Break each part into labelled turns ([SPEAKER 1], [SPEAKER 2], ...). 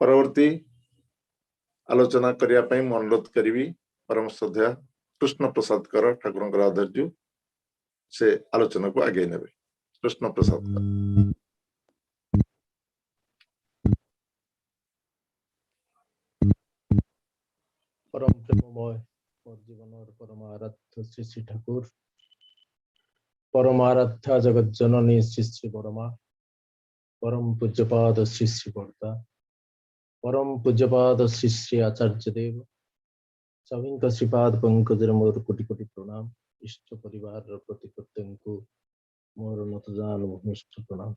[SPEAKER 1] परवर्ती आलोचना करिया पई मैं अनुरोध करी परम श्रद्धा कृष्ण प्रसाद कर ठाकुर आदर्य से आलोचना को आगे नेबे। कृष्ण प्रसाद
[SPEAKER 2] परम प्रेममय मोर जीवन और परम आराध्य श्री श्री ठाकुर परम आराध्या जगत जननी श्री श्री बड़मा परम पूज्यपाद श्री श्री बड़ता परम पूज्यपाद श्री श्री आचार्य देव सभी का श्रीपाद पंकज मोर कोटि कोटि प्रणाम इष्ट परिवार प्रति प्रत्येक मोर नतजान भूमिष्ठ प्रणाम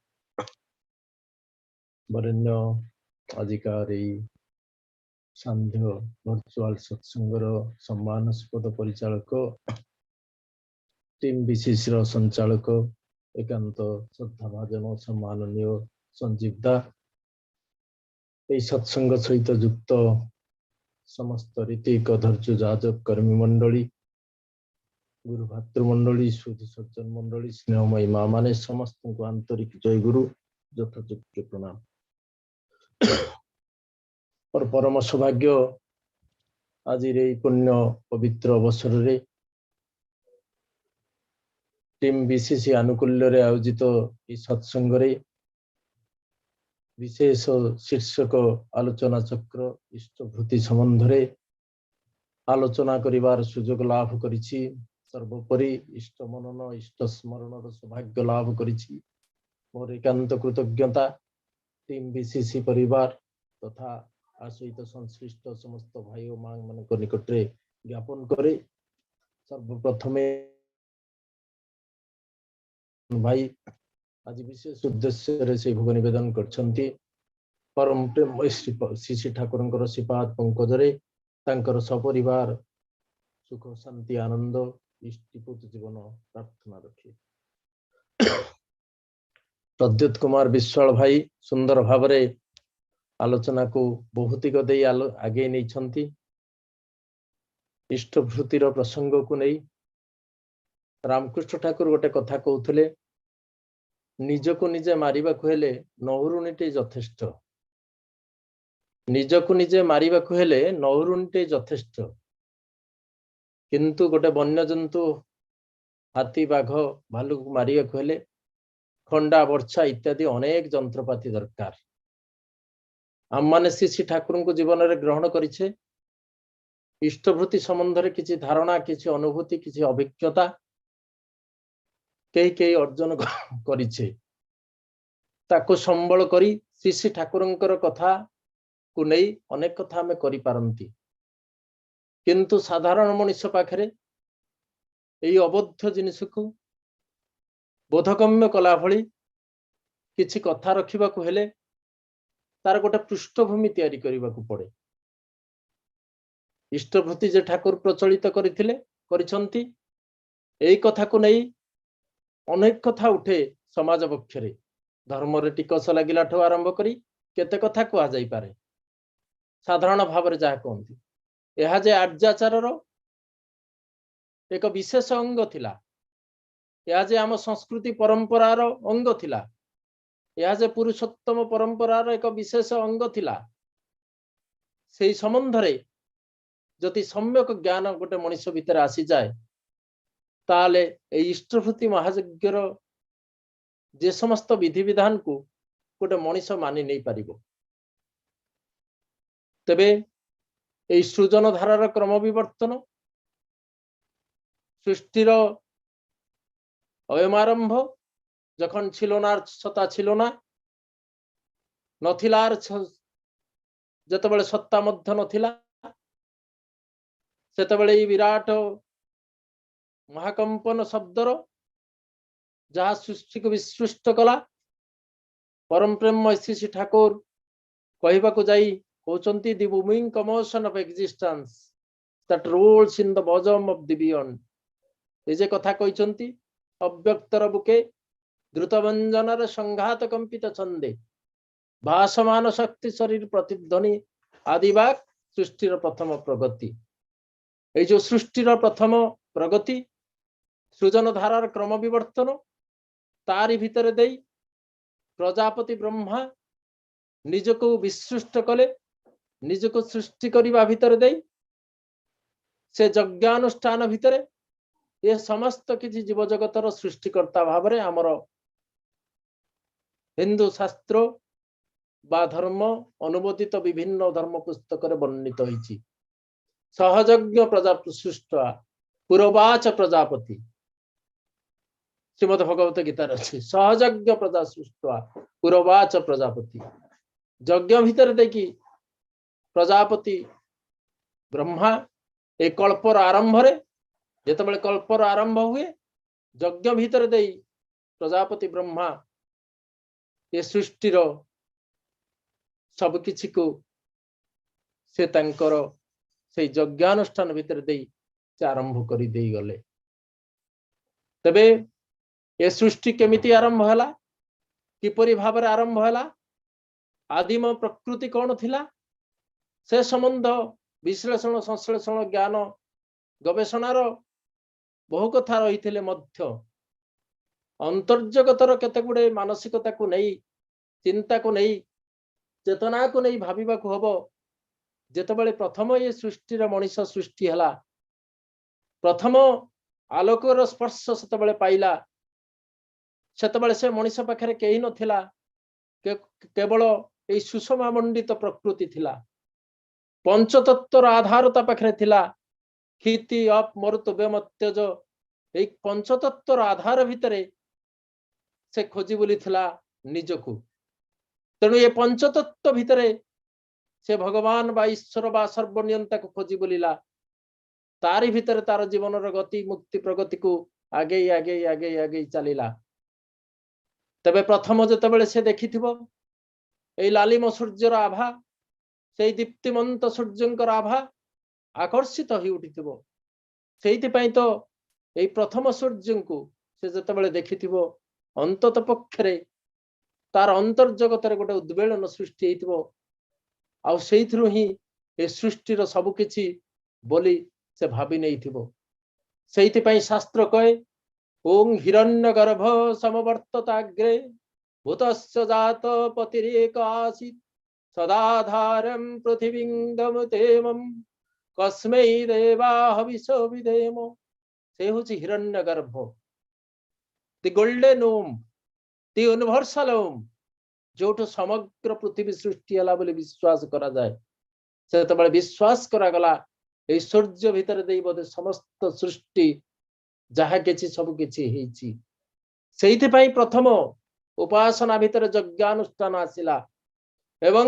[SPEAKER 2] वरेण्य अधिकार सांध्य वर्चुआल सत्संगर सम्मानस्पद परिचालक टीम बीसीसी संचालक एकांत श्रद्धाभाजन सम्माननीय संजीवदा सत्संग सहित युक्त समस्त रीतिक धैर्य जाजक कर्मी मंडली गुरु भातृमंडली सुधी सज्जन मंडली स्नेहमयी माँ माने समस्त को आंतरिक जय गुरु यथोचित प्रणाम और परम सौभाग्य आज पुण्य पवित्र अवसर रे टीम बीसीसी आनुकूल्य रे आयोजित सत्संग रे विशेष शीर्षक आलोचना चक्र इष्टभूति संबंध रे आलोचना करिवार सुजोग लाभ करिछि। सर्वोपरि इष्ट मनन इष्ट स्मरण सौभाग्य लाभ करिछि। मोर एकांत कृतज्ञता टीम बीसीसी परिवार तथा आसहित संश्लिष्ट समस्त भाई और माँ मान निकट रे ज्ञापन करे। सर्वप्रथमे भाई आज विशेष उद्देश्य से भोग निवेदन करछंती परम प्रेम श्री श्री ठाकुर श्रीपाद पंकजरे तांकर सपरिवार सुख शांति आनंद इष्टिपुत जीवन प्रार्थना रखी। प्रद्युत कुमार विश्वाल भाई सुंदर भावरे आलोचना को बहुतिक दे आगे नहीं छंती। इष्टभूतिर प्रसंग को नहीं रामकृष्ण ठाकुर गोटे कथा कहते निज को निजे मारिबा हेले नहुरुणीटे यथेष्ट। निज को निजे मारिबा हेले नहुरुणीटे यथेष्ट किंतु गोटे वन्य जंतु हाथी बाघ भालू को मारिबा हेले खंडा वर्षा इत्यादि अनेक जंत्रपाति दरकार। आम माने श्री श्री ठाकुर को जीवन में ग्रहण करिछे इष्टभूति संबंध रे किछि धारणा किछि अनुभूति किछि अभिज्ञता कई कई अर्जन करिछे ताको संबल करी श्री श्री ठाकुरंकर कथा को नहीं अनेक कथा हमें करि पारंती किंतु साधारण मनुष्य पाखरे एई अबोध्य जिनिस को बोधगम्य कला भली किछि कथा रखिबा को हेले तार गोटे पृष्ठभूमि तैयारी करने को पड़े। इष्टभूति जे ठाकुर प्रचलित करथिले करिसंती एई कथा को नहीं अनेक कथा उठे समाज पक्षरे धर्म रे टिकस लागिला ठो आरंभ करी केते कथा को आ जाई पारे। साधारण भाव रे जा कहंती एहा जे आर्याचार रो एक विशेष अंग थिला। एहा जे आम संस्कृति परंपरा रो अंग थिला। एहा जे पुरुषोत्तम परंपरा रो एक विशेष अंग थिला। सेई संबंध रे जति सम्यक ज्ञान गोटे मनुष्य भीतर आसी जाए ताले इष्टभूति महायज्ञर जे समस्त विधि विधान को गोटे मनुष्य मानि नहीं पारिबो। तबे ए सृजन धारार क्रम विवर्तन सृष्टिर अयमारंभ जखन छिलोनार सत्ता छिलोना नथिलार जतबेले सत्ता मध्य नथिला सेतबेले विराट महाकंपन शब्दर जहाँ सृष्टि को विसृष्ट कला परम प्रेम श्री श्री ठाकुर कहवा को जाई कहउचंती the booming commotion of existence that rolls in the bosom of the beyond. ए जे कथा कहउचंती अव्यक्तर बुके द्रुत व्यंजनर संघात कंपित छंदे भासमान शक्ति शरीर प्रतिध्वनि आदिवाक सृष्टिर प्रथम प्रगति। ए जो सृष्टिर प्रथम प्रगति सृजन धारार क्रम विवर्तन तारी भितर देई प्रजापति ब्रह्मा ନିଜକୁ ବିସୃଷ୍ଟ କଲେ, ନିଜକୁ ସୃଷ୍ଟି କରିବା ଭିତରେ ଦେଇ ସେ ଯଜ୍ଞାନୁଷ୍ଠାନ ଭିତରେ ଏ ସମସ୍ତ କିଛି ଜୀବ ଜଗତର ସୃଷ୍ଟିକର୍ତ୍ତା ଭାବରେ ଆମର ହିନ୍ଦୁ ଶାସ୍ତ୍ର ବା ଧର୍ମ ଅନୁମୋଦିତ ବିଭିନ୍ନ ଧର୍ମ ପୁସ୍ତକରେ ବର୍ଣ୍ଣିତ ହୋଇଛି। ସହଯଜ୍ଞ ପ୍ରଜା ସୃଷ୍ଟ ପୁରବାଚ ପ୍ରଜାପତି ଶ୍ରୀମଦ ଭଗବତ ଗୀତାରେ ଅଛି। ସହଯଜ୍ଞ ପ୍ରଜା ସୃଷ୍ଟ ପୁରବାଚ ପ୍ରଜାପତି, ଯଜ୍ଞ ଭିତରେ ଦେଇକି ପ୍ରଜାପତି ବ୍ରହ୍ମା ଏ କଳ୍ପର ଆରମ୍ଭରେ, ଯେତେବେଳେ କଳ୍ପର ଆରମ୍ଭ ହୁଏ, ଯଜ୍ଞ ଭିତରେ ଦେଇ ପ୍ରଜାପତି ବ୍ରହ୍ମା ଏ ସୃଷ୍ଟିର ସବୁ କିଛିକୁ ସେ ତାଙ୍କର ସେଇ ଯଜ୍ଞାନୁଷ୍ଠାନ ଭିତରେ ଦେଇ ସେ ଆରମ୍ଭ କରି ଦେଇଗଲେ। ତେବେ ଏ ସୃଷ୍ଟି କେମିତି ଆରମ୍ଭ ହେଲା, କିପରି ଭାବରେ ଆରମ୍ଭ ହେଲା, ଆଦିମ ପ୍ରକୃତି କଣ ଥିଲା, ସେ ସମ୍ବନ୍ଧ ବିଶ୍ଳେଷଣ ସଂଶ୍ଳେଷଣ ଜ୍ଞାନ ଗବେଷଣାର ବହୁ କଥା ରହିଥିଲେ ମଧ୍ୟ ଅନ୍ତର୍ଜଗତର କେତେ ଗୁଡେ ମାନସିକତାକୁ ନେଇ, ଚିନ୍ତାକୁ ନେଇ, ଚେତନାକୁ ନେଇ ଭାବିବାକୁ ହବ। ଯେତେବେଳେ ପ୍ରଥମ ଏ ସୃଷ୍ଟିର ମଣିଷ ସୃଷ୍ଟି ହେଲା, ପ୍ରଥମ ଆଲୋକର ସ୍ପର୍ଶ ସେତେବେଳେ ପାଇଲା, ସେତେବେଳେ ସେ ମଣିଷ ପାଖରେ କେହି ନଥିଲା, କେବଳ ଏଇ ସୁଷମା ମଣ୍ଡିତ ପ୍ରକୃତି ଥିଲା। ପଞ୍ଚତତ୍ଵର ଆଧାର ତା ପାଖରେ ଥିଲା। କ୍ଷିତି ଅପ୍ ମରୁତ ବ୍ୟମ ତେଜ, ଏଇ ପଞ୍ଚତତ୍ଵର ଆଧାର ଭିତରେ ସେ ଖୋଜି ବୁଲିଥିଲା ନିଜକୁ। ତେଣୁ ଏ ପଞ୍ଚତତ୍ଵ ଭିତରେ ସେ ଭଗବାନ ବା ଈଶ୍ୱର ବା ସର୍ବନିୟନ୍ତାକୁ ଖୋଜି ବୁଲିଲା। ତାରି ଭିତରେ ତାର ଜୀବନର ଗତି ମୁକ୍ତି ପ୍ରଗତିକୁ ଆଗେଇ ଆଗେଇ ଆଗେଇ ଆଗେଇ ଚାଲିଲା। ତେବେ ପ୍ରଥମ ଯେତେବେଳେ ସେ ଦେଖିଥିବ ଏଇ ଲାଲିମ ସୂର୍ଯ୍ୟର ଆଭା, ସେଇ ଦୀପ୍ତିମନ୍ତ ସୂର୍ଯ୍ୟଙ୍କର ଆଭା ଆକର୍ଷିତ ହୋଇ ଉଠିଥିବ। ସେଇଥିପାଇଁ ତ ଏଇ ପ୍ରଥମ ସୂର୍ଯ୍ୟଙ୍କୁ ସେ ଯେତେବେଳେ ଦେଖିଥିବ, ଅନ୍ତତ ପକ୍ଷରେ ତାର ଅନ୍ତର୍ଜଗତରେ ଗୋଟେ ଉଦ୍ବେଳନ ସୃଷ୍ଟି ହେଇଥିବ। ଆଉ ସେଇଥିରୁ ହିଁ ଏ ସୃଷ୍ଟିର ସବୁ କିଛି ବୋଲି ସେ ଭାବି ନେଇଥିବ। ସେଇଥିପାଇଁ ଶାସ୍ତ୍ର କହେ, ଓଂ ହିରଣ୍ୟ ଗର୍ଭ ସମବର୍ତ୍ତତାଗ୍ରେ ଭୂତସ୍ୟ ଜାତ ପତିରେକ ଆସୀତ୍ ସଦାଧାରଂ ପୃଥିବୀଂ ଦମୁତେମଂ କସ୍ମୈ ଦେବା ହବିଷ ବିଧେମ। ସେ ହଉଛି ହିରଣ୍ୟ ଗର୍ଭ, ଦି ଗୋଲ୍ଡେନ ଓମ୍, ଦି ୟୁନିଭର୍ସାଲ ଓମ୍, ଯୋଉଠୁ ସମଗ୍ର ପୃଥିବୀ ସୃଷ୍ଟି ହେଲା ବୋଲି ବିଶ୍ୱାସ କରାଯାଏ। ସେତେବେଳେ ବିଶ୍ୱାସ କରାଗଲା ଏଇ ସୂର୍ଯ୍ୟ ଭିତରେ ଦେଇ ବୋଧେ ସମସ୍ତ ସୃଷ୍ଟି ଯାହା କିଛି ସବୁ କିଛି ହେଇଛି। ସେଇଥିପାଇଁ ପ୍ରଥମ ଉପାସନା ଭିତରେ ଯଜ୍ଞାନୁଷ୍ଠାନ ଆସିଲା ଏବଂ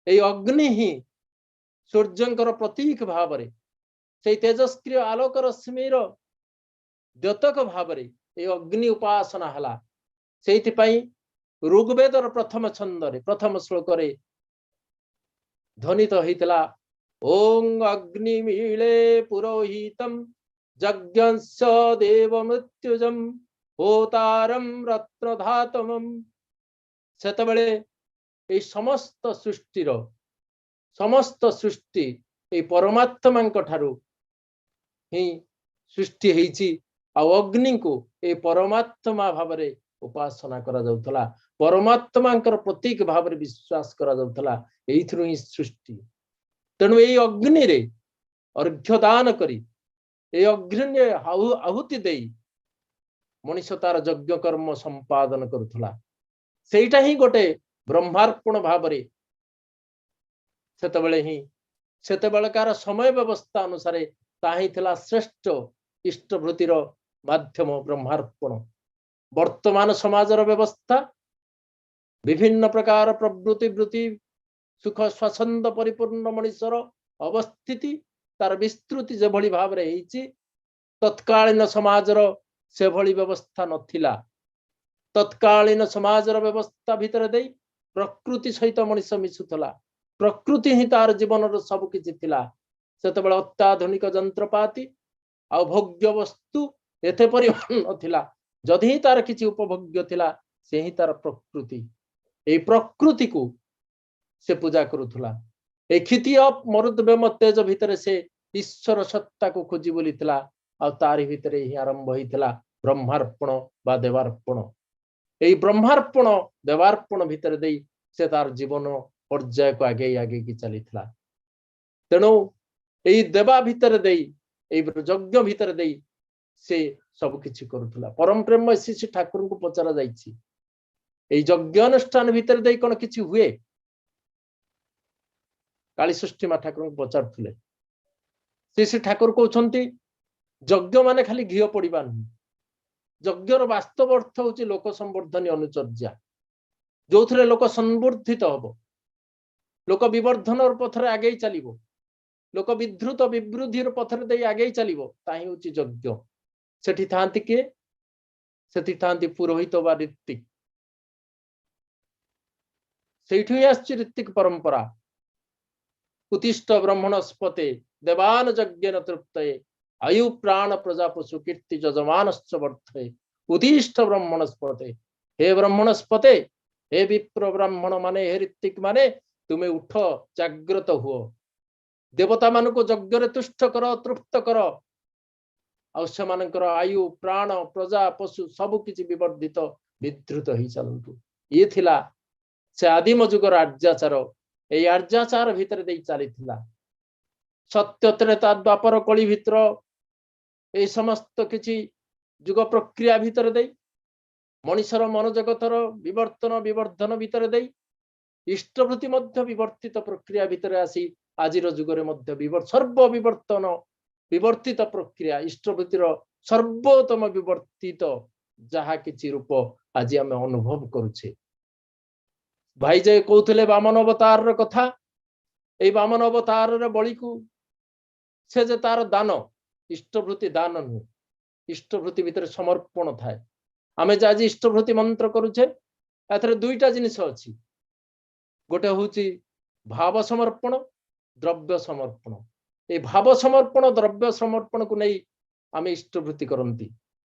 [SPEAKER 2] ଏଇ ଅଗ୍ନି ହିଁ ସୂର୍ଯ୍ୟଙ୍କର ପ୍ରତୀକ ଭାବରେ, ସେଇ ତେଜସ୍କ୍ରିୟ ଆଲୋକ ରଶ୍ମିର ଦ୍ୟୋତକ ଭାବରେ ଏଇ ଅଗ୍ନି ଉପାସନା ହେଲା। ସେଇଥିପାଇଁ ଋଗ୍ବେଦର ପ୍ରଥମ ଛନ୍ଦରେ ପ୍ରଥମ ଶ୍ଲୋକରେ ଧ୍ୱନିତ ହେଇଥିଲା, ଓଂ ଅଗ୍ନିମୀଳେ ପୁରୋହିତಂ ଯଜ୍ଞସ୍ୟ ଦେବ ମୃତ୍ୟୁଜಂ ହୋତାରಂ ରତ୍ନଧାତମମ୍। ସେତେବେଳେ ଏଇ ସମସ୍ତ ସୃଷ୍ଟି ଏଇ ପରମାତ୍ମାଙ୍କ ଠାରୁ ହିଁ ସୃଷ୍ଟି ହେଇଛି। ଆଉ ଅଗ୍ନିଙ୍କୁ ଏଇ ପରମାତ୍ମା ଭାବରେ ଉପାସନା କରାଯାଉଥିଲା, ପରମାତ୍ମାଙ୍କର ପ୍ରତୀକ ଭାବରେ ବିଶ୍ୱାସ କରାଯାଉଥିଲା। ଏଇଥିରୁ ହିଁ ସୃଷ୍ଟି। ତେଣୁ ଏଇ ଅଗ୍ନିରେ ଅର୍ଘ୍ୟ ଦାନ କରି, ଏଇ ଅଗ୍ନିରେ ଆହୁତି ଦେଇ ମଣିଷ ତାର ଯଜ୍ଞ କର୍ମ ସମ୍ପାଦନ କରୁଥିଲା। ସେଇଟା ହିଁ ଗୋଟେ ବ୍ରହ୍ମାର୍ପଣ ଭାବରେ ସେତେବେଳକାର ସମୟ ବ୍ୟବସ୍ଥା ଅନୁସାରେ ତାହା ହିଁ ଥିଲା ଶ୍ରେଷ୍ଠ ଇଷ୍ଟଭୃତିର ମାଧ୍ୟମ ବ୍ରହ୍ମାର୍ପଣ। ବର୍ତ୍ତମାନ ସମାଜର ବ୍ୟବସ୍ଥା ବିଭିନ୍ନ ପ୍ରକାର ପ୍ରବୃତ୍ତି ବୃତ୍ତି ସୁଖ ସ୍ୱାଚ୍ଛନ୍ଦ୍ୟ ପରିପୂର୍ଣ୍ଣ ମଣିଷର ଅବସ୍ଥିତି, ତାର ବିସ୍ତୃତି ଯେଭଳି ଭାବରେ ହେଇଛି, ତତ୍କାଳୀନ ସମାଜର ସେଭଳି ବ୍ୟବସ୍ଥା ନଥିଲା। ତତ୍କାଳୀନ ସମାଜର ବ୍ୟବସ୍ଥା ଭିତରେ ଦେଇ ପ୍ରକୃତି ସହିତ ମଣିଷ ମିଶୁଥିଲା। ପ୍ରକୃତି ହିଁ ତାର ଜୀବନର ସବୁ କିଛି ଥିଲା। ସେତେବେଳେ ଅତ୍ୟାଧୁନିକ ଯନ୍ତ୍ରପାତି ଆଉ ଭୋଗ୍ୟ ବସ୍ତୁ ଏତେ ପରିମାଣ ନଥିଲା। ଯଦି ହିଁ ତାର କିଛି ଉପଭୋଗ୍ୟ ଥିଲା, ସେ ହିଁ ତାର ପ୍ରକୃତି। ଏଇ ପ୍ରକୃତିକୁ ସେ ପୂଜା କରୁଥିଲା। এই କ୍ଷିତି ଅପ୍ ମରୁତ ବ୍ୟମ ତେଜ ଭିତରେ ସେ ଈଶ୍ୱର ସତ୍ତାକୁ ଖୋଜି ବୁଲିଥିଲା। ଆଉ ତାରି ଭିତରେ ହିଁ ଆରମ୍ଭ ହେଇଥିଲା ବ୍ରହ୍ମାର୍ପଣ ବା ଦେବାର୍ପଣ। এই ବ୍ରହ୍ମାର୍ପଣ ଦେବାର୍ପଣ ଭିତରେ ଦେଇ से तार जीवन पर्याय को आगे आगे चलीथिला। तेणु एई देवा भितर देई एई यज्ञ भितर देई से सब किछि करूथला। परम प्रेम श्री ठाकुर को पचरा जाइछि एई यज्ञ अनुष्ठान भितर देई कोन किछि हुए? काली सृष्टि मा ठाकुर को पचारुथले। श्री ठाकुर कहउछंती यज्ञ माने खाली घिओ पड़िबा नहीं, यज्ञर वास्तव अर्थ होची लोक संवर्धन अनुचर्या, जो थरे लोक संवर्धित हबो, लोक विवर्धन पथरे आगे चलिबो, लोक विद्रुत विवृद्धि पथरे दे आगे चलिबो, ताही होची यज्ञ। सेठी थांती के? सेठी थांती पुरोहित वा ऋत्विक। सेठु ही आछि ऋत्विक परंपरा। उत्तिष्ठ ब्रह्मणस्पते देवान यज्ञेन तृप्तये आयु प्राण प्रजा पशु कीर्ति यजमानश्च वर्धये। उत्तिष्ठ ब्रह्मणस्पते, हे ब्रह्मणस्पते, हे विप्र ब्राह्मण माने हे ऋत्विक माने तुम्हें उठ, जागृत हुओ, देवता मान को यज्ञ रे तुष्ट कर, तृप्त कर, और सेमानकर आयु प्राण प्रजा पशु सब किछि विवर्धित विद्रुत ही चलंतु। ये थिला से आदिम जुगर आर्याचार। ए आर्याचार भितर दे चली थिला। सत्य त्रेता द्वापर कली भितर ए समस्त किछि जुग प्रक्रिया भितर दे मनुष्यर मन जगतर विवर्तन विवर्धन भितर दे इष्टवृत्ति मध्य विवर्तित प्रक्रिया भितर आसी आजिर जुगरे मध्य सर्व विवर्तन विवर्तित प्रक्रिया इष्टवृत्तिर सर्वोत्तम विवर्तित जहा किछि रूप आज आम अनुभव करुछे। भाई जे कहते वामन अवतार कथा, ए वामन अवतार रे बलि को से जे तार दान इष्टवृत्ति दान नुह, इष्टवृत्ति भितर समर्पण थाए। आमे जे आज इष्टवृत्ति मंत्र करुछे एथरे दुईटा जिनिस अछि, गोटे होची भाव समर्पण, द्रव्य समर्पण। ए भाव समर्पण द्रव्य समर्पण को नहीं आमे इष्टवृत्ति करंती।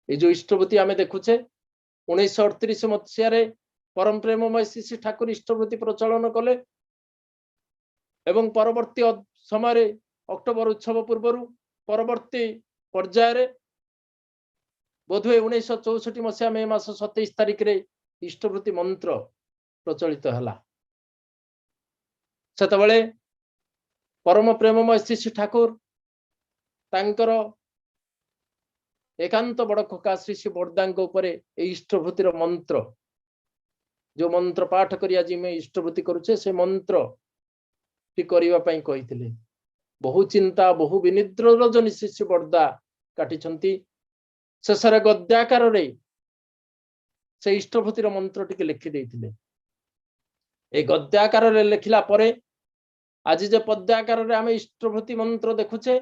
[SPEAKER 2] ए जो इष्टवृत्ति आमे देखुछे 1938 मसीह परम प्रेममय श्री ठाकुर इष्टवृत्ति प्रचलन कले एवं परवर्ती समय अक्टोबर उत्सव पूर्व परवर्ती पर्याय बोधवे 1964 मसीहा मे मास 27 तारिख रे इष्टवृत्ति मंत्र प्रचलित हला। सेतबेले परम प्रेममय श्री ठाकुर तांकर एकांत बड़ खोका श्री श्री बरदांग उपरे इष्टवृत्तिर मंत्र जो मंत्र पाठ करी आज मैं इष्टवृत्ति करुचे से मंत्र टी करिवा पई कहिथिले। बहु चिंता बहु विनिद्र रजनी शिष्य बरदा काटिछंती। शेषरे गद्याकार रे से इष्टवृत्तिर मंत्र टी लिखि देथिले। ए गद्याकार रे लिखिला परे आज जे पद्याकार रे आमे इष्टवृत्ति मंत्र देखुचे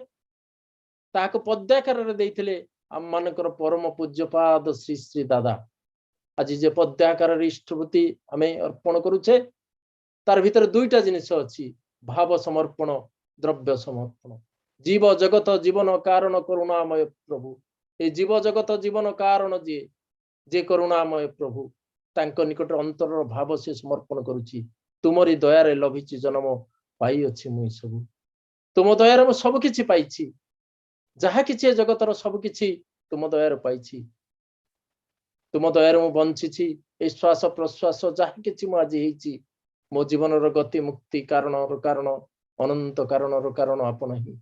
[SPEAKER 2] ताको पद्याकार रे देथिले आम मानकर परम पूज्यपाद श्री श्री दादा। आज जे पद्याकार इष्टवृत्ति आमे अर्पण करुचे तार भीतर दुईटा जिनिस अछि, भाव समर्पण द्रव्य समर्पण। जीव जगत जीवन कारण करुणामय प्रभु, ए जीव जगत जीवन कारण जे करुणामय प्रभु तांक निकट अंतर भाव से समर्पण करुछि। तुमरी दया रे लभिछि जन्म पाई अछि मुई सब, तुम दया रे सब किछि पाइछि, जहा किछि जगतर सब किछि तुम दया रे पाइछि। तुम दया रे बंचिछि, ए श्वास प्रश्वास जहा किछि मु आज हेछि मो जीवन रो गति मुक्ति कारण अनंत कारण आपण ही।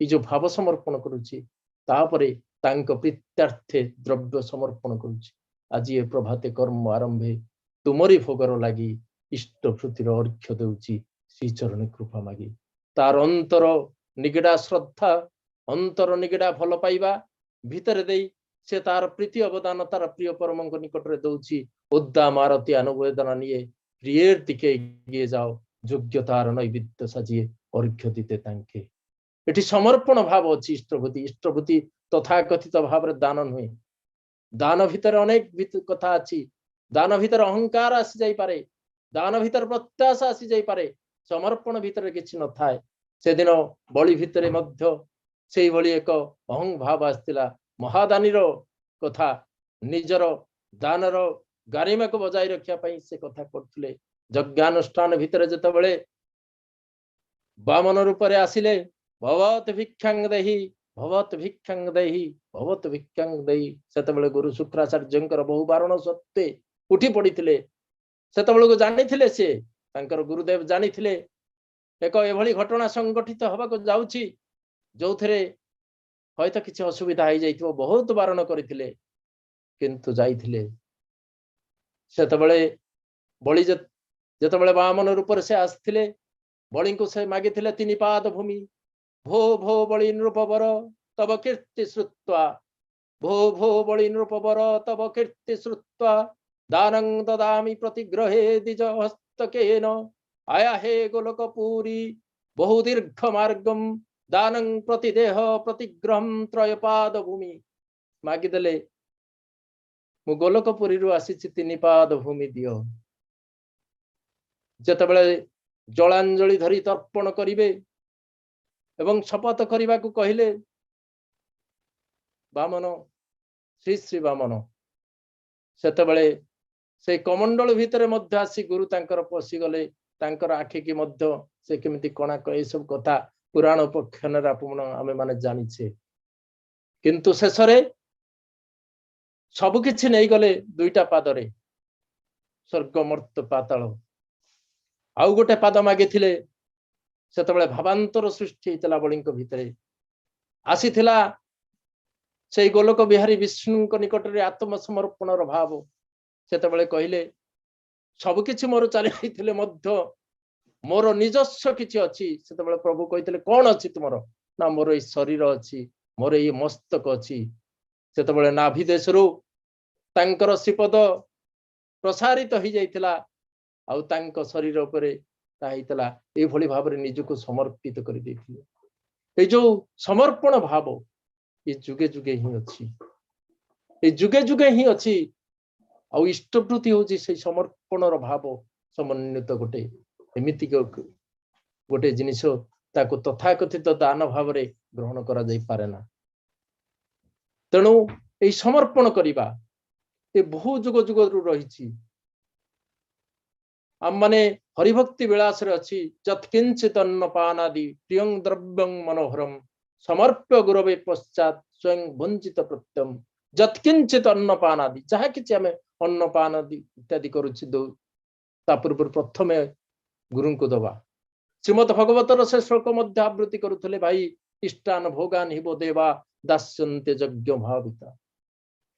[SPEAKER 2] ई जो भाव समर्पण करुछि तापरे तांक प्रीत्यार्थे द्रव्य समर्पण करुछि। आज ये प्रभाते कर्म आरंभे तुमरी भोगर लागि इष्टवृत्तिर अर्घ्य देउछि श्री चरण कृपा मागी। तार अंतर निगड़ा श्रद्धा अंतर निगड़ा भल पाइबा भितर देई से तार प्रीति अवदान तार प्रिय परमंक निकट रे दउछि। उद्दाम आरती अनुवेदना निये प्रियर दिके एगिए जाओ, योग्यतार नैवेद्य साजिए अर्घ्य दीते तांके। एठी समर्पण भाव अछि इष्टवृत्ति। इष्टवृत्ति तथाकथित भाव रे दान नुहे। दान भितर अनेक कथा अछि। दान भितर अहंकार आसी जाई पारे, दान भितर प्रत्याशा आसी जाई पारे, समर्पण भितर किछि न थाए। से दिन बलि भितर मध्य सेही भली एक अहं भाव आस्तिला। महादानीर कथा निजर दानर गारिमा को बजाय रखिया पई से कथा करथले। यज्ञानुष्ठान भितर जतबेले वामन रूप रे आसिले, भवत भिक्षांग देहि भवत भिक्षांग देहि भवत भिक्षांग देहि, सेतबेले गुरु शुक्राचार्यंकर बहु बारण सत्ते उठी पड़िथिले। सेतबेले को जानिथिले से ତାଙ୍କର ଗୁରୁଦେବ ଜାଣିଥିଲେ ଏକ ଏଭଳି ଘଟଣା ସଂଗଠିତ ହେବାକୁ ଯାଉଛି ଯୋଉଥିରେ ହয়তো କିଛି ଅସୁବିଧା ହେଇଯାଇଥିବ, ବହୁତ ବାରଣ କରିଥିଲେ କିନ୍ତୁ ଯାଇଥିଲେ। ସେତେବେଳେ ବଳି ଯେତେବେଳେ ବାମନ ରୂପରେ ସେ ଆସିଥିଲେ, ବଳିଙ୍କୁ ସେ ମାଗିଥିଲେ 3 ପାଦ ଭୂମି। ଭୋ ଭୋ ବଳି ନୃପବର ତବ କୀର୍ତ୍ତି ଶ୍ରୁତ୍ୱା, ଭୋ ଭୋ ବଳି ନୃପବର ତବ କୀର୍ତ୍ତି ଶ୍ରୁତ୍ୱା, ଦାନଂ ଦଦାମି ପ୍ରତିଗ୍ରହେ ଦ୍ୱିଜ ହସ୍ତକେନ, ଆୟା ହେ ଗୋଲକ ପୁରୀ ବହୁ ଦୀର୍ଘ ମାର୍ଗମ, ଦାନଂ ପ୍ରତିଦେହ ପ୍ରତିଗ୍ରହಂ ତ୍ରୟପାଦ ଭୂମି। ମାଗିଦେଲେ, ମୁଁ ଗୋଲକପୁରୀରୁ ଆସିଛି, 3 ପାଦ ଭୂମି ଦିଅ। ଯେତେବେଳେ ଜଳାଞ୍ଜଳି ଧରି ତର୍ପଣ କରିବେ ଏବଂ ଶପଥ କରିବାକୁ କହିଲେ, ବାମନ, ଶ୍ରୀ ଶ୍ରୀ ବାମନ, ସେତେବେଳେ ସେ କମଣ୍ଡଳ ଭିତରେ ମଧ୍ୟ ଆସି ଗୁରୁ ତାଙ୍କର ପଶିଗଲେ। ତାଙ୍କର ଆଖିକି ମଧ୍ୟ ସେ କେମିତି କଣା, ଏସବୁ କଥା ପୁରାଣ ଉପାଖ୍ୟାନରେ ଆମେ ମାନେ ଜାଣିଛେ। କିନ୍ତୁ ଶେଷରେ ସବୁକିଛି ନେଇଗଲେ 2ଟା ପାଦରେ, ସ୍ୱର୍ଗ ମର୍ତ୍ତ ପାତାଳ। ଆଉ ଗୋଟେ ପାଦ ମାଗିଥିଲେ। ସେତେବେଳେ ଭାବାନ୍ତର ସୃଷ୍ଟି ହେଇଥିଲା ବଳିଙ୍କ ଭିତରେ। ଆସିଥିଲା ସେଇ ଗୋଲକ ବିହାରୀ ବିଷ୍ଣୁଙ୍କ ନିକଟରେ ଆତ୍ମସମର୍ପଣର ଭାବ। ସେତେବେଳେ କହିଲେ, ସବୁକିଛି ମୋର ଚାଲି ଯାଇଥିଲେ ମଧ୍ୟ ମୋର ନିଜସ୍ୱ କିଛି ଅଛି। ସେତେବେଳେ ପ୍ରଭୁ କହିଥିଲେ, କଣ ଅଛି ତୁମର? ନା, ମୋର ଏଇ ଶରୀର ଅଛି, ମୋର ଏଇ ମସ୍ତକ ଅଛି। ସେତେବେଳେ ନାଭି ଦେଶରୁ ତାଙ୍କର ଶ୍ରୀପଦ ପ୍ରସାରିତ ହେଇଯାଇଥିଲା, ଆଉ ତାଙ୍କ ଶରୀର ଉପରେ ତାହା ହେଇଥିଲା। ଏଇଭଳି ଭାବରେ ନିଜକୁ ସମର୍ପିତ କରିଦେଇଥିଲେ। ଏଇ ଯୋଉ ସମର୍ପଣ ଭାବ ଏ ଯୁଗେ ଯୁଗେ ହିଁ ଅଛି, ଏ ଯୁଗେ ଯୁଗେ ହିଁ ଅଛି। ଆଉ ଇଷ୍ଟବୃତ୍ତି ହଉଛି ସେଇ ସମର୍ପଣର ଭାବ ସମନ୍ୱିତ ଗୋଟେ ଏମିତି ଗୋଟେ ଜିନିଷ, ତାକୁ ତଥାକଥିତ ଦାନ ଭାବରେ ଗ୍ରହଣ କରାଯାଇପାରେ ନା। ତେଣୁ ଏଇ ସମର୍ପଣ କରିବା ଏ ବହୁ ଯୁଗ ଯୁଗରୁ ରହିଛି। ଆମମାନେ ହରିଭକ୍ତି ବିଳାସରେ ଅଛି, ଯତ୍କିଞ୍ଚିତ ଅନ୍ନପାନାଦି ପ୍ରିୟଂ ଦ୍ରବ୍ୟଂ ମନୋହରମ୍ ସମର୍ପ୍ୟ ଗୁରବେ ପଶ୍ଚାତ୍ ସ୍ୱୟଂ ଭଞ୍ଜିତ ପ୍ରତ୍ୟମ। ଯତ୍କିଞ୍ଚିତ ଅନ୍ନପାନାଦି, ଯାହା କିଛି ଆମେ ଅନ୍ନପାନ ଇତ୍ୟାଦି କରୁଛି, ତା ପୂର୍ବରୁ ପ୍ରଥମେ ଗୁରୁଙ୍କୁ ଦବା। ଶ୍ରୀମଦ୍ ଭଗବତର ସେ ଶ୍ଲୋକ ମଧ୍ୟ ଆବୃତ୍ତି କରୁଥିଲେ, ଭାଇ ଇଷ୍ଟାନ ଭୋଗାନ ହିବ ଦେବା ଦାସ୍ୟନ୍ତେ ଯଜ୍ଞ ଭାବିତା।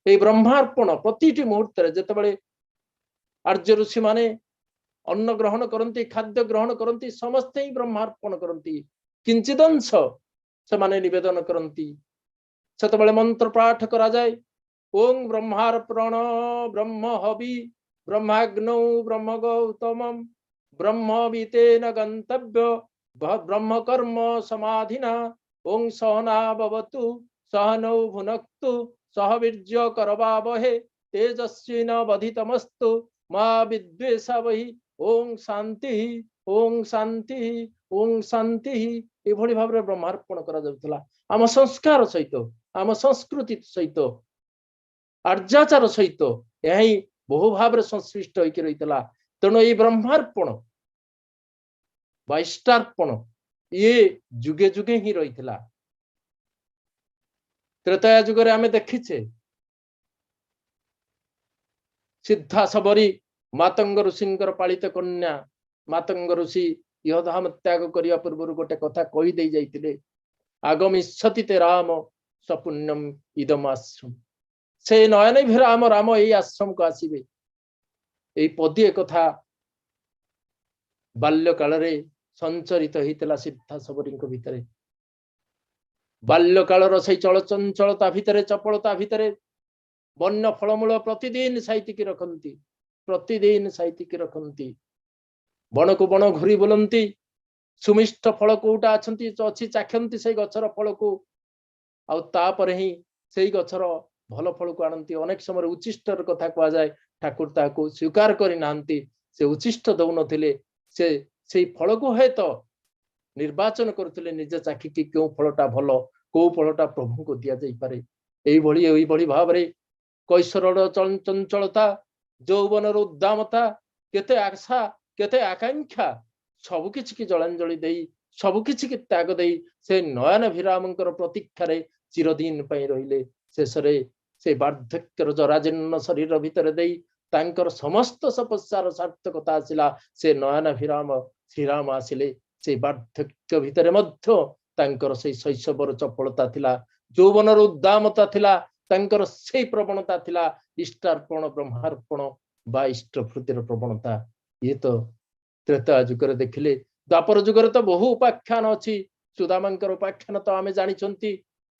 [SPEAKER 2] এই ବ୍ରହ୍ମାର୍ପଣ ପ୍ରତିଟି ମୁହୂର୍ତ୍ତରେ ଯେତେବେଳେ ଆର୍ଯ୍ୟ ଋଷି ମାନେ ଅନ୍ନ ଗ୍ରହଣ କରନ୍ତି, ଖାଦ୍ୟ ଗ୍ରହଣ କରନ୍ତି, ସମସ୍ତେ ହିଁ ବ୍ରହ୍ମାର୍ପଣ କରନ୍ତି। କିଞ୍ଚିଦଂଶ ସେମାନେ ନିବେଦନ କରନ୍ତି। ସେତେବେଳେ ମନ୍ତ୍ର ପାଠ କରାଯାଏ, ଓಂ ବ୍ରହ୍ମାର୍ପଣ ବ୍ରହ୍ମ ହବି ବ୍ରହ୍ମାଗ୍ନୌ ବ୍ରହ୍ମ ଗୌତମମ୍ ବ୍ରହ୍ମବିତେନ ଗନ୍ତବ୍ୟ ବ୍ରହ୍ମ କର୍ମ ସମାଧିନା ଓಂ ସହନା ଭବତୁ ସହନୌ ভুনক্তু सह वीर्य करवावहे तेजस्विनावधितमस्तु मा विद्वेषावहि ओं शांति ओं शांति ओं शांति। एभଳି ଭାବରେ ବ୍ରହ୍ମାର୍ପଣ କରାଯାଉଥିଲା। ଆମ ସଂସ୍କାର ସହିତ, ଆମ ସଂସ୍କୃତି ସହିତ, ଆର୍ଯ୍ୟାଚାର ସହିତ ଏହା ହିଁ ବହୁ ଭାବରେ ସଂଶ୍ଳିଷ୍ଟ ହୋଇକି ରହିଥିଲା। ତେଣୁ ଏହି ବ୍ରହ୍ମାର୍ପଣ ବା ଇଷ୍ଟାର୍ପଣ ଇଏ ଯୁଗେ ଯୁଗେ ହିଁ ରହିଥିଲା। ତ୍ରେତୟା ଯୁଗରେ ଆମେ ଦେଖିଛେ ସିଦ୍ଧା ସବରୀ ମାତଙ୍ଗ ଋଷିଙ୍କର ପାଳିତ କନ୍ୟା ମାତଙ୍ଗ ଋଷି ଇହଧାମ ତ୍ୟାଗ କରିବା ପୂର୍ବରୁ ଗୋଟେ କଥା କହିଦେଇ ଯାଇଥିଲେ, ଆଗମିଷ୍ୟତି ତେ ରାମ ସପୁଣ୍ୟମ ଇଦମ ଆଶ୍ରମ। ସେ ନୟନଭିରାମ ରାମ ଏଇ ଆଶ୍ରମକୁ ଆସିବେ। ଏଇ ପଦିଏ କଥା ବାଲ୍ୟ କାଳରେ ସଞ୍ଚରିତ ହେଇଥିଲା ସିଦ୍ଧା ସବରୀଙ୍କ ଭିତରେ। ବାଲ୍ୟ କାଳର ସେଇ ଚଳଚଞ୍ଚଳତା ଭିତରେ, ଚପଳତା ଭିତରେ ବନ୍ୟ ଫଳମୂଳ ପ୍ରତିଦିନ ସାଇତିକି ରଖନ୍ତି, ପ୍ରତିଦିନ ସାଇତିକି ରଖନ୍ତି। ବଣକୁ ବଣ ଘୁରି ବୁଲନ୍ତି, ସୁମିଷ୍ଟ ଫଳ କୋଉଟା ଅଛି ଚାଖନ୍ତି ସେଇ ଗଛର ଫଳକୁ, ଆଉ ତାପରେ ହିଁ ସେଇ ଗଛର ଭଲ ଫଳକୁ ଆଣନ୍ତି। ଅନେକ ସମୟରେ ଉଚ୍ଚିଷ୍ଟର କଥା କୁହାଯାଏ, ଠାକୁର ତାହାକୁ ସ୍ୱୀକାର କରିନାହାନ୍ତି। ସେ ଉଚ୍ଚିଷ୍ଟ ଦଉନଥିଲେ, ସେ ସେଇ ଫଳକୁ ହୁଏତ ନିର୍ବାଚନ କରୁଥିଲେ ନିଜେ ଚାଖିକି କେଉଁ ଫଳଟା ଭଲ, କୋଉ ଫଳଟା ପ୍ରଭୁଙ୍କୁ ଦିଆଯାଇପାରେ। ଏଇଭଳି ଭାବରେ କୈଶୋରର ଚଞ୍ଚଳତା, ଯୌବନର ଉଦ୍ଦାମତା, କେତେ ଆଶା କେତେ ଆକାଂକ୍ଷା ସବୁକିଛିକି ଜଳାଞ୍ଜଳି ଦେଇ, ସବୁକିଛିକି ତ୍ୟାଗ ଦେଇ ସେ ନୟନ ଭିରାମଙ୍କର ପ୍ରତୀକ୍ଷାରେ ଚିରଦିନ ପାଇଁ ରହିଲେ। ଶେଷରେ ସେ ବାର୍ଦ୍ଧକ୍ୟର ଜରାଜୀର୍ଣ୍ଣ ଶରୀର ଭିତରେ ଦେଇ ତାଙ୍କର ସମସ୍ତ ତପସ୍ୟାର ସାର୍ଥକତା ଆସିଲା। ସେ ନୟନାଭିରାମ ଶ୍ରୀରାମ ଆସିଲେ। ସେ ବାର୍ଦ୍ଧକ୍ୟ ଭିତରେ ମଧ୍ୟ ତାଙ୍କର ସେଇ ଶୈଶବର ଚପଳତା ଥିଲା, ଯୌବନର ଉଦ୍ଦାମତା ଥିଲା, ତାଙ୍କର ସେଇ ପ୍ରବଣତା ଥିଲା ଇଷ୍ଟାର୍ପଣ ବ୍ରହ୍ମାର୍ପଣ ବା ଇଷ୍ଟଭୃତିର ପ୍ରବଣତା। ଇଏ ତ ତ୍ରେତୟା ଯୁଗରେ ଦେଖିଲେ। ଦ୍ୱାପର ଯୁଗରେ ତ ବହୁ ଉପାଖ୍ୟାନ ଅଛି। ସୁଦାମାଙ୍କର ଉପାଖ୍ୟାନ ତ ଆମେ ଜାଣିଛନ୍ତି।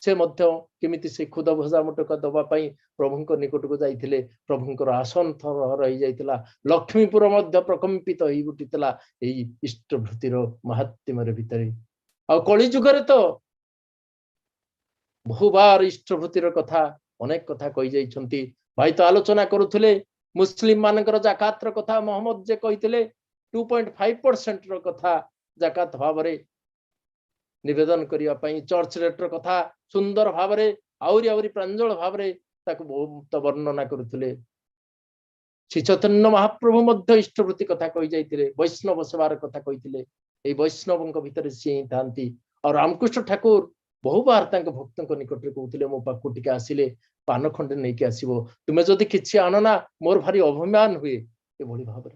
[SPEAKER 2] ସେ ମଧ୍ୟ କେମିତି ସେ ଖୁଦ ଭଜା ମୁଠକ ଦବା ପାଇଁ ପ୍ରଭୁଙ୍କ ନିକଟକୁ ଯାଇଥିଲେ। ପ୍ରଭୁଙ୍କର ଆସନ ଥର ରହିଯାଇଥିଲା। ଲକ୍ଷ୍ମୀପୁର ମଧ୍ୟ ପ୍ରକମ୍ପିତ ହେଇ ଉଠିଥିଲା ଏଇ ଇଷ୍ଟଭୃତିର ମାହାତ୍ମ୍ୟର ଭିତରେ। ଆଉ କଳି ଯୁଗରେ ତ ବହୁବାର ଇଷ୍ଟଭୃତିର କଥା ଅନେକ କଥା କହିଯାଇଛନ୍ତି। ଭାଇ ତ ଆଲୋଚନା କରୁଥିଲେ ମୁସଲିମ ମାନଙ୍କର ଜାକାତର କଥା। ମହମ୍ମଦ ଯେ କହିଥିଲେ 2.5% ର କଥା ଜାକାତ ଭାବରେ ନିବେଦନ କରିବା ପାଇଁ। ଚର୍ଚ୍ଚ ରେଟ୍ର କଥା ସୁନ୍ଦର ଭାବରେ ଆହୁରି ଆହୁରି ପ୍ରାଞ୍ଜଳ ଭାବରେ ତାକୁ ବହୁତ ବର୍ଣ୍ଣନା କରୁଥିଲେ। ଶ୍ରୀ ଚୈତନ୍ୟ ମହାପ୍ରଭୁ ମଧ୍ୟ ଇଷ୍ଟଭୃତି କଥା କହିଯାଇଥିଲେ। ବୈଷ୍ଣବ ସେବାର କଥା କହିଥିଲେ। ଏଇ ବୈଷ୍ଣବଙ୍କ ଭିତରେ ସିଏ ହିଁ ଥାନ୍ତି। ଆଉ ରାମକୃଷ୍ଣ ଠାକୁର ବହୁବାର ତାଙ୍କ ଭକ୍ତଙ୍କ ନିକଟରେ କହୁଥିଲେ, ମୋ ପାଖକୁ ଟିକେ ଆସିଲେ ପାନ ଖଣ୍ଡେ ନେଇକି ଆସିବ, ତୁମେ ଯଦି କିଛି ଆଣନା ମୋର ଭାରି ଅଭିମାନ ହୁଏ। ଏଭଳି ଭାବରେ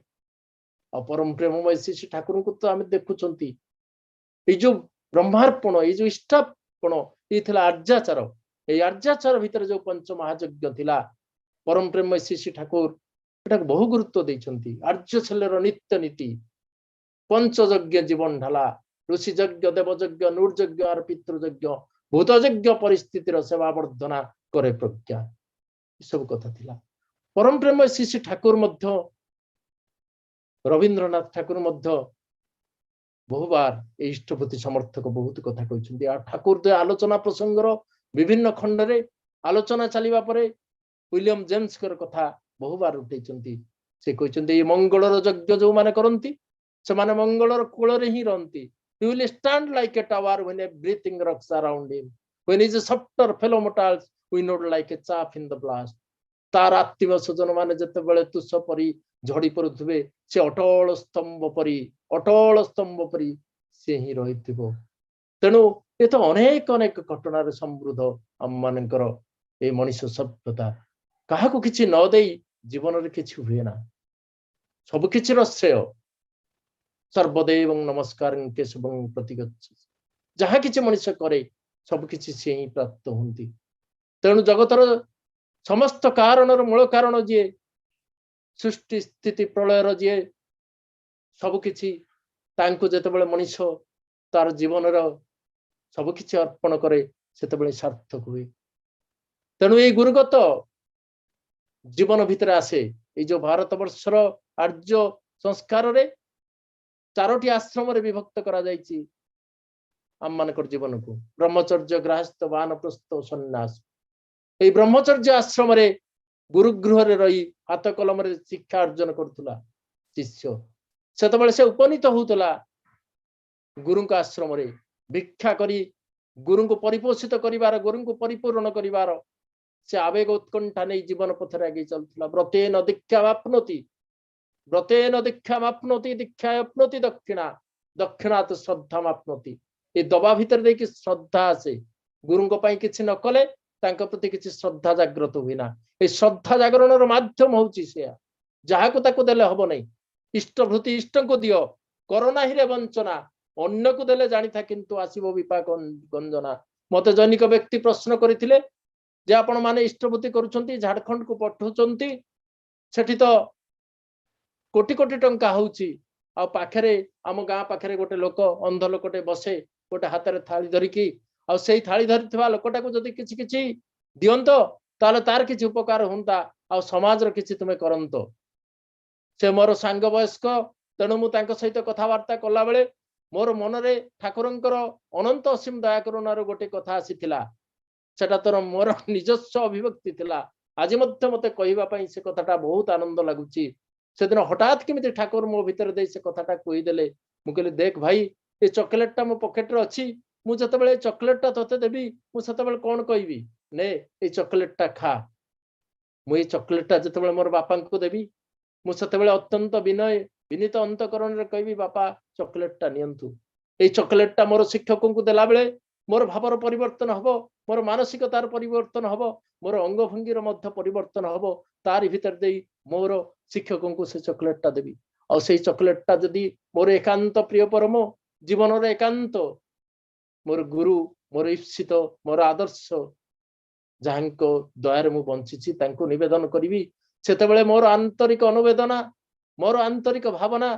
[SPEAKER 2] ଆଉ ପରମ ପ୍ରେମମୟ ଶ୍ରୀ ଠାକୁରଙ୍କୁ ତ ଆମେ ଦେଖୁଛନ୍ତି। ଏଇ ଯୋଉ ବ୍ରହ୍ମାର୍ପଣ, ଏଇ ଯୋଉ ଇଷ୍ଟାର୍ପଣ, ଇଏ ଥିଲା ଆର୍ଯ୍ୟାଚାର। ଏଇ ଆର୍ଯ୍ୟାଚାର ଭିତରେ ଯୋଉ ପଞ୍ଚ ମହାଯଜ୍ଞ ଥିଲା, ପରମ ପ୍ରେମମୟ ଶ୍ରୀ ଠାକୁର ଏଟାକୁ ବହୁ ଗୁରୁତ୍ୱ ଦେଇଛନ୍ତି। ଆର୍ଯ୍ୟ ଛେଲର ନିତ୍ୟ ନୀତି, ପଞ୍ଚଯଜ୍ଞ ଜୀବନ ଢାଲା, ଋଷି ଯଜ୍ଞ, ଦେବଯଜ୍ଞ, ନୂର୍ଯଜ୍ଞ আর ପିତୃଯଜ୍ଞ, ଭୂତଯଜ୍ଞ ପରିସ୍ଥିତିର ସେବା ବର୍ଦ୍ଧନା କରେ ପ୍ରଜ୍ଞା। ଏସବୁ କଥା ଥିଲା। ପରମ ପ୍ରେମମୟ ଶ୍ରୀ ଠାକୁର ମଧ୍ୟ, ରବୀନ୍ଦ୍ରନାଥ ଠାକୁର ମଧ୍ୟ ବହୁବାର এই ଇଷ୍ଟଭୃତି ସମର୍ଥକ ବହୁତ କଥା କହିଛନ୍ତି। ଆଉ ଠାକୁର ଦ୍ୱୟ ଆଲୋଚନା ପ୍ରସଙ୍ଗର ବିଭିନ୍ନ ଖଣ୍ଡରେ ଆଲୋଚନା ଚାଲିବା ପରେ ୱିଲିୟମ ଜେମ୍ସଙ୍କର କଥା ବହୁବାର ଉଠେଇଛନ୍ତି। ସେ କହିଛନ୍ତି ଏଇ ମଙ୍ଗଳର ଯଜ୍ଞ ଯୋଉମାନେ କରନ୍ତି ସେମାନେ ମଙ୍ଗଳର କୂଳରେ ହିଁ ରହନ୍ତି। He will stand like a tower when everything rocks around him. When his softer fellow mortals winnowed like a chaff in the blast. ତାର ଆତ୍ମୀୟ ସ୍ୱଜନ ମାନେ ଯେତେବେଳେ ତୁଷ ପରି ଝଡି ପଡୁଥିବେ, ସେ ଅଟଳ ସ୍ତମ୍ଭ ପରି ସେ ହିଁ ରହିଥିବ। ତେଣୁ ଏ ତ ଅନେକ ଅନେକ ଘଟଣାରେ ସମୃଦ୍ଧ ଆମ ମାନଙ୍କର এই ମଣିଷ ସଭ୍ୟତା। କାହାକୁ କିଛି ନ ଦେଇ ଜୀବନରେ କିଛି ହୁଏ ନା। ସବୁ କିଛିର ଶ୍ରେୟ ସର୍ବଦେବଂ ନମସ୍କାରଂ କେଶବଂ ପ୍ରତିଗଚ୍ଛତି। ଯାହା କିଛି ମଣିଷ କରେ ସବୁ କିଛି ସିଏ ହିଁ ପ୍ରାପ୍ତ ହୁଅନ୍ତି। ତେଣୁ ଜଗତର ସମସ୍ତ କାରଣର ମୂଳ କାରଣ ଯିଏ, ସୃଷ୍ଟି ସ୍ଥିତି ପ୍ରଳୟର ଯିଏ, ସବୁ କିଛି ତାଙ୍କୁ ଯେତେବେଳେ ମଣିଷ ତାର ଜୀବନର ସବୁ କିଛି ଅର୍ପଣ କରେ ସେତେବେଳେ ସାର୍ଥକ ହୁଏ। ତେଣୁ ଏଇ ଗୁରୁଗତ ଜୀବନ ଭିତରେ ଆସେ ଏଇ ଯୋଉ ଭାରତ ବର୍ଷର ଆର୍ଯ୍ୟ ସଂସ୍କାରରେ 4ଟି ଆଶ୍ରମରେ ବିଭକ୍ତ କରାଯାଇଛି ଆମ ମାନଙ୍କର ଜୀବନକୁ। ବ୍ରହ୍ମଚର୍ଯ୍ୟ, ଗ୍ରାହସ୍ଥ, ବାନପ୍ରସ୍ଥ, ସନ୍ନ୍ୟାସ। এই ବ୍ରହ୍ମଚର୍ଯ୍ୟ ଆଶ୍ରମରେ ଗୁରୁଗୃହରେ ରହି ହାତ କଲମରେ ଶିକ୍ଷା ଅର୍ଜନ କରୁଥିଲା ଶିଷ୍ୟ। ସେତେବେଳେ ସେ ଉପନୀତ ହଉଥିଲା ଗୁରୁଙ୍କ ଆଶ୍ରମରେ ଭିକ୍ଷା କରି ଗୁରୁଙ୍କୁ ପରିପୋଷିତ କରିବାର, ଗୁରୁଙ୍କୁ ପରିପୂରଣ କରିବାର ସେ ଆବେଗ ଉତ୍କଣ୍ଠା ନେଇ ଜୀବନ ପଥରେ ଆଗେଇ ଚାଲୁଥିଲା। ବ୍ରତେନ ଦୀକ୍ଷାମାପ୍ନୋତି, ବ୍ରତେନ ଦୀକ୍ଷାମାପ୍ନୋତି, ଦୀକ୍ଷାୟପ୍ନୋତି ଦକ୍ଷିଣା, ଦକ୍ଷିଣାତ ଶ୍ରଦ୍ଧାମାପ୍ନୋତି। ଏ ଦବା ଭିତରେ ଦେଇକି ଶ୍ରଦ୍ଧା ଆସେ। ଗୁରୁଙ୍କ ପାଇଁ କିଛି ନ କଲେ ତାଙ୍କ ପ୍ରତି କିଛି ଶ୍ରଦ୍ଧା ଜାଗ୍ରତ ହୁଏ ନା। এই ଶ୍ରଦ୍ଧା ଜାଗରଣର ମାଧ୍ୟମ ହଉଛି ସେୟା। ଯାହାକୁ ତାକୁ ଦେଲେ ହବ ନାହିଁ। ଇଷ୍ଟଭୃତି ଇଷ୍ଟଙ୍କୁ ଦିଅ, କରନାହିଁରେ ବଞ୍ଚନା, ଅନ୍ୟକୁ ଦେଲେ ଜାଣିଥା କିନ୍ତୁ ଆସିବ ବିପାକ ଗଞ୍ଜନା। ମତେ ଜୈନିକ ବ୍ୟକ୍ତି ପ୍ରଶ୍ନ କରିଥିଲେ ଯେ ଆପଣ ମାନେ ଇଷ୍ଟଭୃତି କରୁଛନ୍ତି, ଝାଡଖଣ୍ଡକୁ ପଠଉଛନ୍ତି, ସେଠି ତ କୋଟି କୋଟି ଟଙ୍କା ହଉଛି, ଆଉ ପାଖରେ ଆମ ଗାଁ ପାଖରେ ଗୋଟେ ଲୋକ, ଅନ୍ଧ ଲୋକଟେ ବସେ ଗୋଟେ ହାତରେ ଥାଳି ଧରିକି, ଆଉ ସେଇ ଥାଳି ଧରିଥିବା ଲୋକଟାକୁ ଯଦି କିଛି କିଛି ଦିଅନ୍ତ ତାହେଲେ ତାର କିଛି ଉପକାର ହୁଅନ୍ତା, ଆଉ ସମାଜର କିଛି ତୁମେ କରନ୍ତ। ସେ ମୋର ସାଙ୍ଗ ବୟସ୍କ, ତେଣୁ ମୁଁ ତାଙ୍କ ସହିତ କଥାବାର୍ତ୍ତା କଲା ବେଳେ ମୋର ମନରେ ଠାକୁରଙ୍କର ଅନନ୍ତ ଅସୀମ ଦୟା କରୁଣାର ଗୋଟେ କଥା ଆସିଥିଲା। ସେଟା ତୋର ମୋର ନିଜସ୍ୱ ଅଭିବ୍ୟକ୍ତି ଥିଲା। ଆଜି ମଧ୍ୟ ମତେ କହିବା ପାଇଁ ସେ କଥାଟା ବହୁତ ଆନନ୍ଦ ଲାଗୁଛି। ସେଦିନ ହଠାତ୍ କେମିତି ଠାକୁର ମୋ ଭିତରେ ଦେଇ ସେ କଥାଟା କହିଦେଲେ। ମୁଁ କହିଲି ଦେଖ ଭାଇ, ଏ ଚକୋଲେଟଟା ମୋ ପକେଟରେ ଅଛି, ମୁଁ ଯେତେବେଳେ ଏ ଚକୋଲେଟଟା ତତେ ଦେବି ମୁଁ ସେତେବେଳେ କଣ କହିବି, ନେ ଏଇ ଚକୋଲେଟଟା ଖା। ମୁଁ ଏଇ ଚକୋଲେଟଟା ଯେତେବେଳେ ମୋର ବାପାଙ୍କୁ ଦେବି ମୁଁ ସେତେବେଳେ ଅତ୍ୟନ୍ତ ବିନୀତ ଅନ୍ତଃକରଣରେ କହିବି, ବାପା ଚକୋଲେଟଟା ନିଅନ୍ତୁ। ଏଇ ଚକୋଲେଟଟା ମୋର ଶିକ୍ଷକଙ୍କୁ ଦେଲା ବେଳେ मोर भावर परिवर्तन हब मोर मानसिकतार परिवर्तन हब मोर अंगभंगीर मध्य परिवर्तन हब तारि भितर देई मोर शिक्षकों को से चॉकलेटटा देबी और से चॉकलेटटा जदी मोर एकांत प्रिय परम जीवन एकांत मोर गुरु मोर ईप्सित मोर आदर्श जहांको दयारे मु बंचिछि तांको निवेदन करिवि सेतेबेले मोर आंतरिक अनुवेदना मोर आंतरिक भावना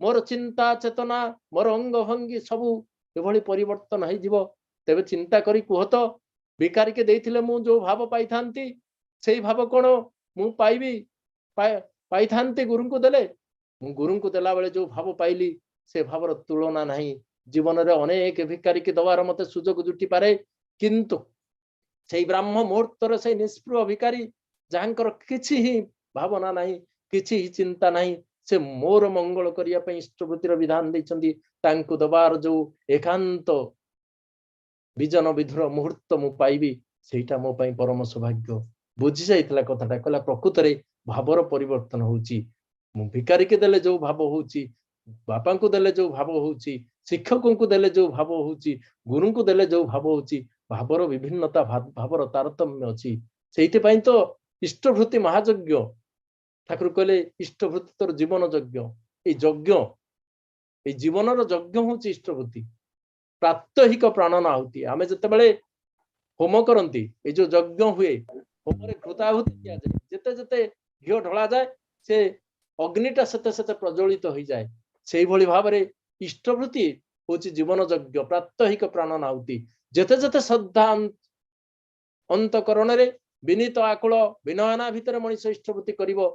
[SPEAKER 2] मोर चिंता चेतना मोर अंग भंगी सबु एभली परिवर्तन है जीव तेबे चिंता करी कुह तो भिकारी के देइथिले मु जो भाव पाई थांती सेई भाव कोन मु पाइबी पाई थांती गुरु को देले मु गुरु को देला बेले जो भाव पाइली से भावर तुलना नहीं जीवन रे अनेक भिकारी के दवार मते सुजोग जुटी पारे किंतु से ब्राह्म मुहूर्त से निष्प्रिय भिकारी जहांकर किछि ही भावना नहीं किछि ही चिंता नहीं से मोर मंगल करिया पई इष्टवृत्तिर विधान दैछंती तांको दबार जो एकांत विजन विधुर मुहूर्त मु पाइबी सेटा मो पई परम सौभाग्य बुझी जाइतला कथाटा कहला प्रकृत रे भावर परिवर्तन होउची मु भिकारी के देले जो भाव होउची बापा को देले जो भाव होउची शिक्षकों को देले जो भाव होउची गुरु को देले जो भाव होउची भावर विभिन्नता भावर तारतम्य अछि सेइते पई तो इष्टवृत्ति महायज्ञ ठाकुर कहले इष्टवृत्ति तोर जीवन यज्ञ ए जीवनर यज्ञ होउची इष्टवृत्ति प्रात्यहिक प्राणन आहुति आमे जते बेले होम करंती ए जो यज्ञ हुए होम रे घृताहुति किया जाय जते जते घियो ढला जाय से अग्निटा सेते सेते प्रज्वलित हो जाए सेई भली भाबरे इष्टवृत्ति होउची जीवन यज्ञ प्रात्यहिक प्राणन आहुति जते जते श्रद्धा अंतकरण रे विनीत आकुल विनयना भितर मनुष्य इष्टवृत्ति करिवो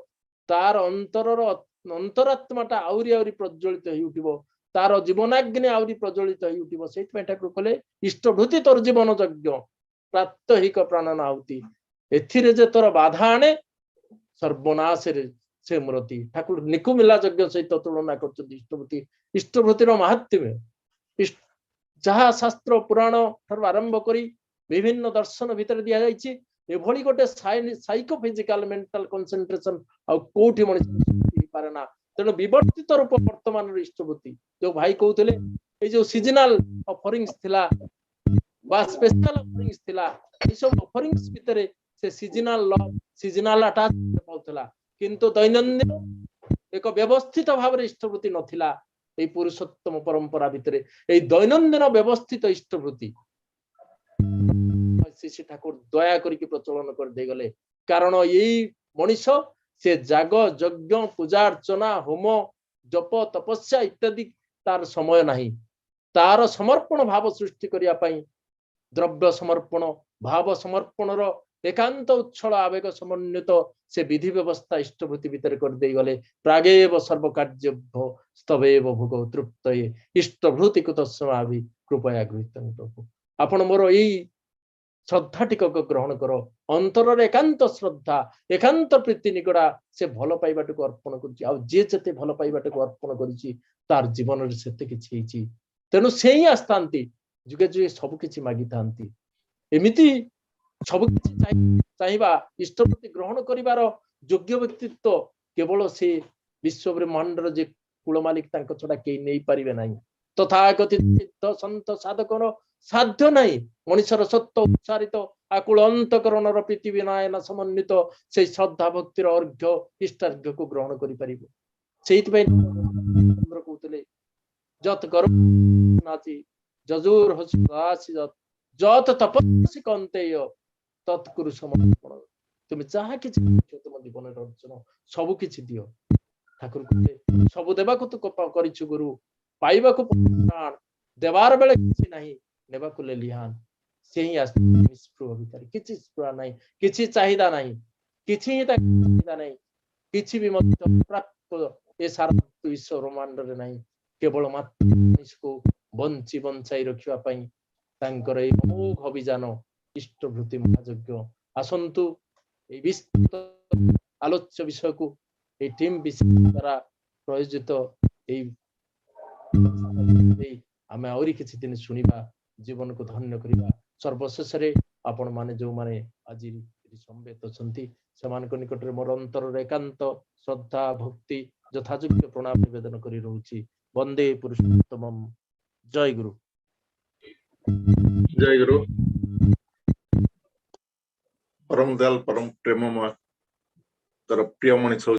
[SPEAKER 2] तार अंतरर अंतरात्माटा आउरी आउरी प्रज्वलित होई उठिबो तार जीवनाग्नि आउरी प्रज्वलित होई उठिबो सेति पे ठाकुर कहले इष्टवृत्ति तोर जीवन यज्ञ प्रात्यहिक प्राणन आहुति एथिरे जे तोर बाधा आने सर्वनाश रे से मूर्ति ठाकुर निकुमिला यज्ञ सहित तुलना करछथि इष्टवृत्ति इष्टवृत्तिर महात्म्य जहा शास्त्र पुराण ठार आरंभ करी विभिन्न दर्शन भितर दिया जाइछि एभली गोटे साइकोफिजिकल मेंटल कंसंट्रेशन आ कोठी मनुष्य पारे ना तेणु विवर्तित रूप वर्तमान इष्टवृत्ति जो भाई कहते ये जो सीजनल ऑफरिंग्स थिला बा स्पेशल ऑफरिंग्स थिला ए सब ऑफरिंग्स भितर से सीजनल लव सीजनल अटैचमेंट पाउथला किंतु दैनंदिन एक व्यवस्थित भाव इष्टवृत्ति नथिला ए पुरुषोत्तम परंपरा भितर ए दैनंदिन व्यवस्थित इष्टवृत्ति श्री ठाकुर दया करके प्रचलन कर दे गले कारण यही मनुष्य से जाग यज्ञ पूजा अर्चना होम जप तपस्या इत्यादि तार समय नहीं तार समर्पण भाव सृष्टि करिया पई द्रव्य समर्पण भाव समर्पण रो एकांत उच्छल आवेग समन्वित से विधि व्यवस्था इष्टवृत्ति भीतर कर दे गले प्रागेव सर्व कार्य स्तवेव भोग तृप्तये इष्टवृत्ति कुतस्माभि कृपया गृहीतं प्रभु आपण मोर एई श्रद्धा टिकक ग्रहण कर अंतर एकांत श्रद्धा एकांत प्रीति निगड़ा से भल पाइबाट को अर्पण करते भल पाइबाट को अर्पण कर तार जीवन रे सेते किछि हेछि तेनु से ही आस्तांती जुगे जुगे सब किछि मागी थांती एमिति सब किछि चाहिबा इष्टवृत्ति ग्रहण करिवार योग्य व्यक्तित्व केवल से विश्व ब्रह्मांडर जे कुल मालिक तांको छडा के नै पारिबे नाही तथाकथित संत साधकर साध्य नहीं मनुष्यर सत्य उच्चारित आकुल अंतकरण प्रीति विनयन समन्वित से श्रद्धा भक्तिर अर्घ्य इष्टार्घ्य को ग्रहण करि परिबो सेइतपई चंद्र कहतले जत गर्व नाची जजूर हसुदासी जत तपस्वी कंतेय तत्कुरु समर्पण तुम चाहा किछि तुम जीवन अर्जन सब किछि दियो ठाकुर कहते सब देबा को तू करिछु गुरु पाइबा को प्राण देवार बेले किछि नहीं नेबा को ले लिहान से ही निष्प्रभ भितर किछि स्पृहा नहीं किछि चाहिदा नहीं किछि ही चाहिदा नहीं किछि भी मत प्राप्त ए सारा ईश्वर ब्रह्मांड रे नहीं केवल मात्र इसको बंची बंचाई रखिवा पई तांकर ए अमोघ अभियान इष्टवृत्ति महायज्ञ आसंतु ए विस्तृत आलोच्य विषय को ए टीम विषय द्वारा प्रयोजित ए आमे औरी किछि दिन सुनिबा जीवन को धन्य करिबा सर्वशेष रे आपण माने जो माने आज संवेद अछंती समान को निकट रे मोर अंतर एकांत श्रद्धा भक्ति यथायोग्य प्रणाम निवेदन करि रहउची वंदे पुरुषोत्तमम जय गुरु।
[SPEAKER 1] जय गुरु। परम दयाल परम प्रेममय तर प्रिय मनीष